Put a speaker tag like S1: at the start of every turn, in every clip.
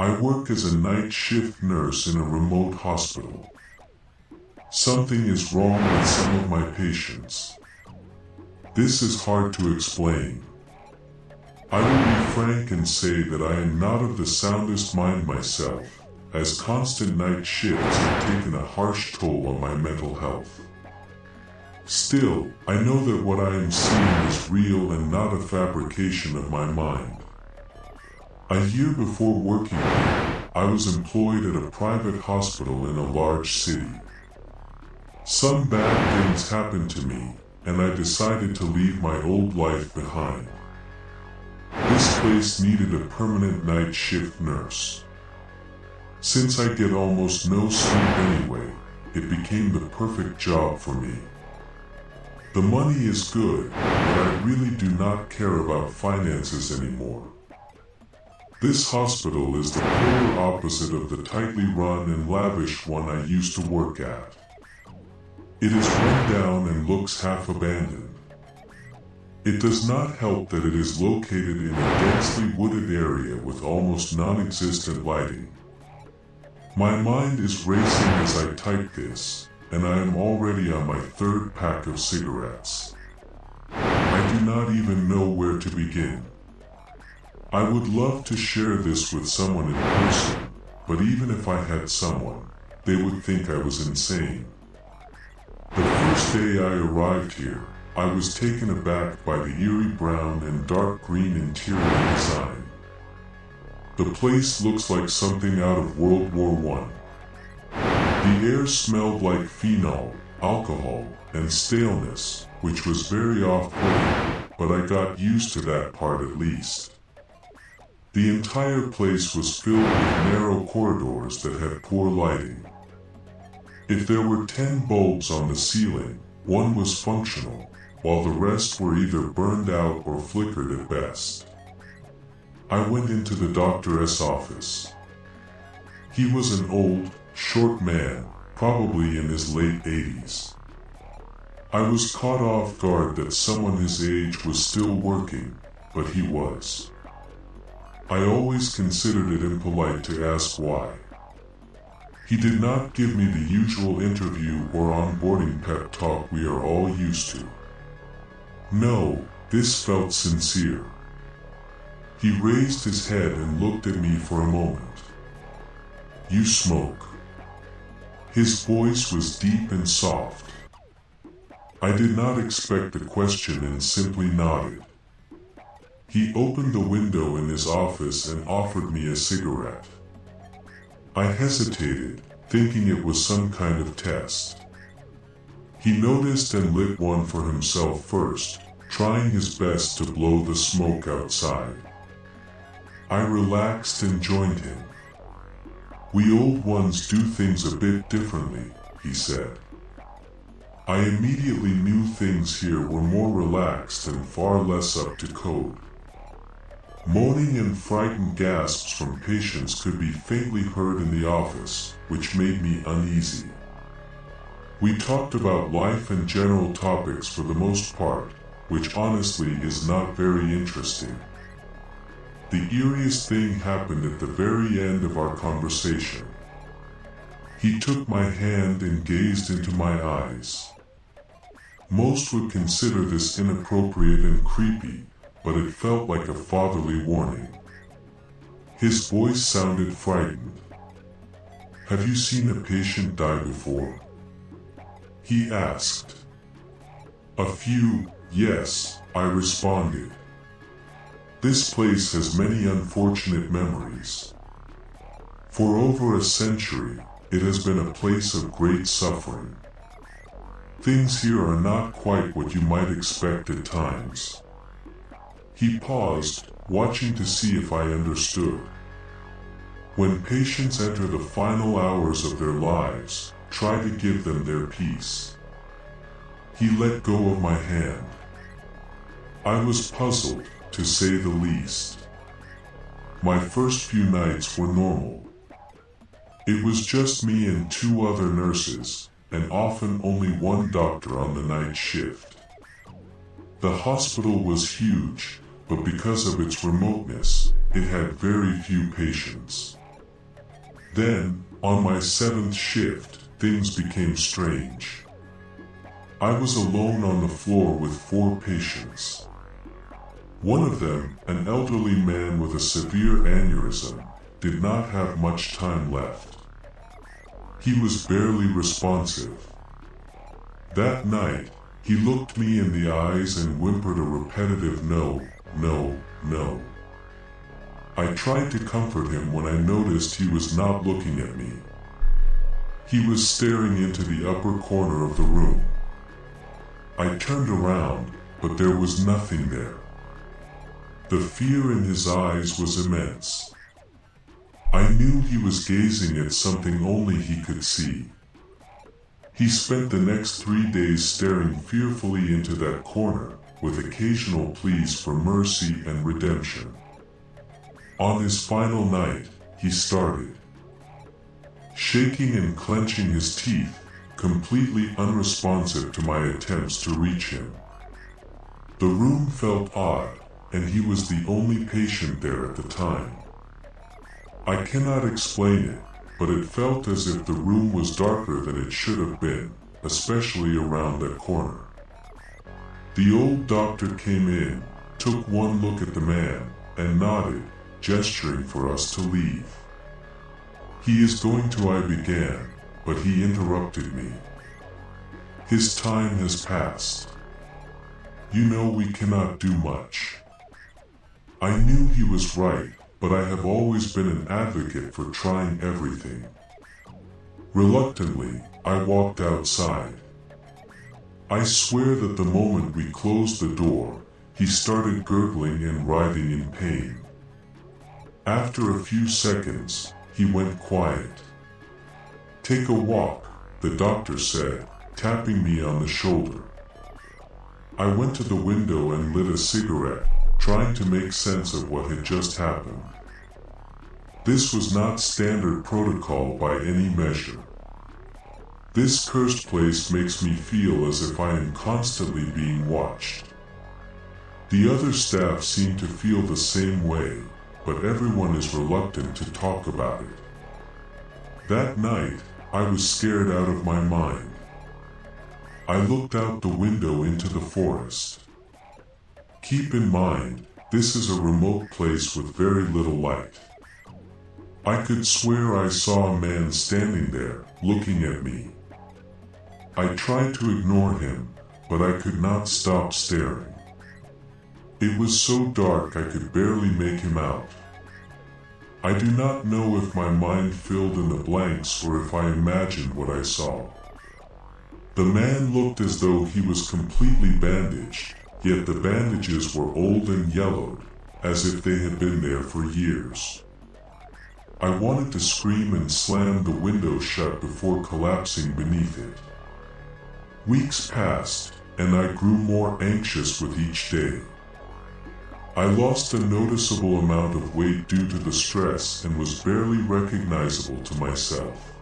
S1: I work as a night shift nurse in a remote hospital. Something is wrong with some of my patients. This is hard to explain. I will be frank and say that I am not of the soundest mind myself, as constant night shifts have taken a harsh toll on my mental health. Still, I know that what I am seeing is real and not a fabrication of my mind. A year before working here, I was employed at a private hospital in a large city. Some bad things happened to me, and I decided to leave my old life behind. This place needed a permanent night shift nurse. Since I get almost no sleep anyway, it became the perfect job for me. The money is good, but I really do not care about finances anymore. This hospital is the polar opposite of the tightly run and lavish one I used to work at. It is run down and looks half abandoned. It does not help that it is located in a densely wooded area with almost non-existent lighting. My mind is racing as I type this, and I am already on my third pack of cigarettes. I do not even know where to begin. I would love to share this with someone in person, but even if I had someone, they would think I was insane. The first day I arrived here, I was taken aback by the eerie brown and dark green interior design. The place looks like something out of World War I. The air smelled like phenol, alcohol, and staleness, which was very off-putting, but I got used to that part at least. The entire place was filled with narrow corridors that had poor lighting. If there were 10 bulbs on the ceiling, one was functional, while the rest were either burned out or flickered at best. I went into the doctor's office. He was an old, short man, probably in his late 80s. I was caught off guard that someone his age was still working, but he was. I always considered it impolite to ask why. He did not give me the usual interview or onboarding pep talk we are all used to. No, this felt sincere. He raised his head and looked at me for a moment. "You smoke." His voice was deep and soft. I did not expect the question and simply nodded. He opened the window in his office and offered me a cigarette. I hesitated, thinking it was some kind of test. He noticed and lit one for himself first, trying his best to blow the smoke outside. I relaxed and joined him. "We old ones do things a bit differently," he said. I immediately knew things here were more relaxed and far less up to code. Moaning and frightened gasps from patients could be faintly heard in the office, which made me uneasy. We talked about life and general topics for the most part, which honestly is not very interesting. The eeriest thing happened at the very end of our conversation. He took my hand and gazed into my eyes. Most would consider this inappropriate and creepy, but it felt like a fatherly warning. His voice sounded frightened. "Have you seen a patient die before?" he asked. "A few, yes," I responded. "This place has many unfortunate memories. For over a century, it has been a place of great suffering. Things here are not quite what you might expect at times." He paused, watching to see if I understood. "When patients enter the final hours of their lives, try to give them their peace." He let go of my hand. I was puzzled, to say the least. My first few nights were normal. It was just me and 2 other nurses, and often only one doctor on the night shift. The hospital was huge, but because of its remoteness, it had very few patients. Then, on my 7th shift, things became strange. I was alone on the floor with 4 patients. One of them, an elderly man with a severe aneurysm, did not have much time left. He was barely responsive. That night, he looked me in the eyes and whimpered a repetitive no, no, no. I tried to comfort him when I noticed he was not looking at me. He was staring into the upper corner of the room. I turned around, but there was nothing there. The fear in his eyes was immense. I knew he was gazing at something only he could see. He spent the next 3 days staring fearfully into that corner, with occasional pleas for mercy and redemption. On his final night, he started shaking and clenching his teeth, completely unresponsive to my attempts to reach him. The room felt odd, and he was the only patient there at the time. I cannot explain it, but it felt as if the room was darker than it should have been, especially around that corner. The old doctor came in, took one look at the man, and nodded, gesturing for us to leave. "He is going to," I began, but he interrupted me. "His time has passed. You know we cannot do much." I knew he was right, but I have always been an advocate for trying everything. Reluctantly, I walked outside. I swear that the moment we closed the door, he started gurgling and writhing in pain. After a few seconds, he went quiet. "Take a walk," the doctor said, tapping me on the shoulder. I went to the window and lit a cigarette, trying to make sense of what had just happened. This was not standard protocol by any measure. This cursed place makes me feel as if I am constantly being watched. The other staff seem to feel the same way, but everyone is reluctant to talk about it. That night, I was scared out of my mind. I looked out the window into the forest. Keep in mind, this is a remote place with very little light. I could swear I saw a man standing there, looking at me. I tried to ignore him, but I could not stop staring. It was so dark I could barely make him out. I do not know if my mind filled in the blanks or if I imagined what I saw. The man looked as though he was completely bandaged, yet the bandages were old and yellowed, as if they had been there for years. I wanted to scream and slam the window shut before collapsing beneath it. Weeks passed, and I grew more anxious with each day. I lost a noticeable amount of weight due to the stress and was barely recognizable to myself.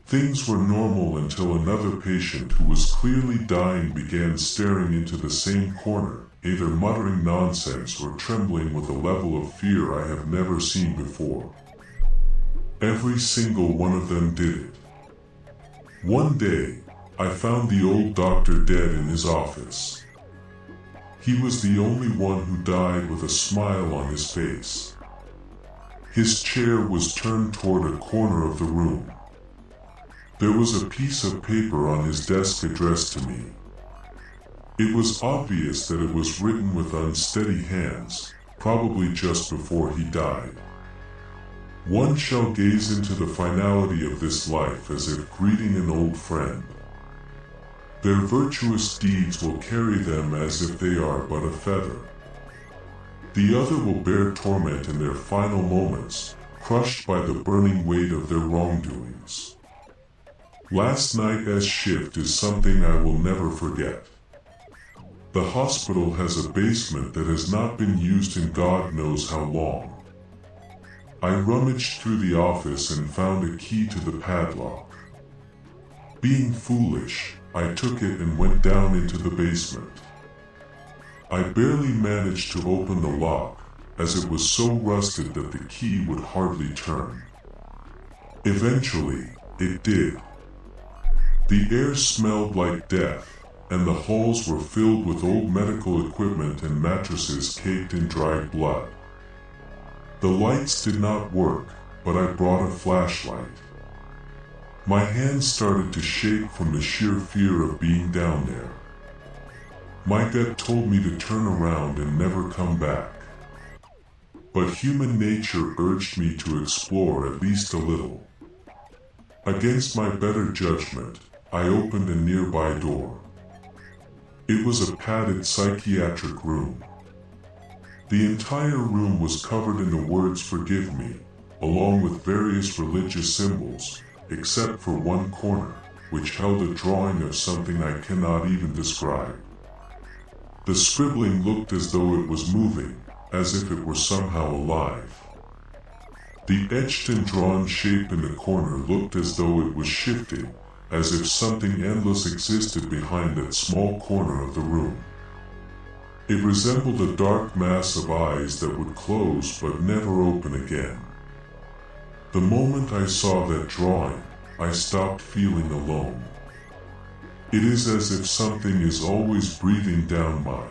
S1: Things were normal until another patient who was clearly dying began staring into the same corner, either muttering nonsense or trembling with a level of fear I have never seen before. Every single one of them did it. One day, I found the old doctor dead in his office. He was the only one who died with a smile on his face. His chair was turned toward a corner of the room. There was a piece of paper on his desk addressed to me. It was obvious that it was written with unsteady hands, probably just before he died. "One shall gaze into the finality of this life as if greeting an old friend. Their virtuous deeds will carry them as if they are but a feather. The other will bear torment in their final moments, crushed by the burning weight of their wrongdoings." Last night as shift is something I will never forget. The hospital has a basement that has not been used in God knows how long. I rummaged through the office and found a key to the padlock. Being foolish, I took it and went down into the basement. I barely managed to open the lock, as it was so rusted that the key would hardly turn. Eventually, it did. The air smelled like death, and the halls were filled with old medical equipment and mattresses caked in dried blood. The lights did not work, but I brought a flashlight. My hands started to shake from the sheer fear of being down there. My gut told me to turn around and never come back. But human nature urged me to explore at least a little. Against my better judgment, I opened a nearby door. It was a padded psychiatric room. The entire room was covered in the words "Forgive me," along with various religious symbols, except for one corner, which held a drawing of something I cannot even describe. The scribbling looked as though it was moving, as if it were somehow alive. The etched and drawn shape in the corner looked as though it was shifting, as if something endless existed behind that small corner of the room. It resembled a dark mass of eyes that would close but never open again. The moment I saw that drawing, I stopped feeling alone. It is as if something is always breathing down my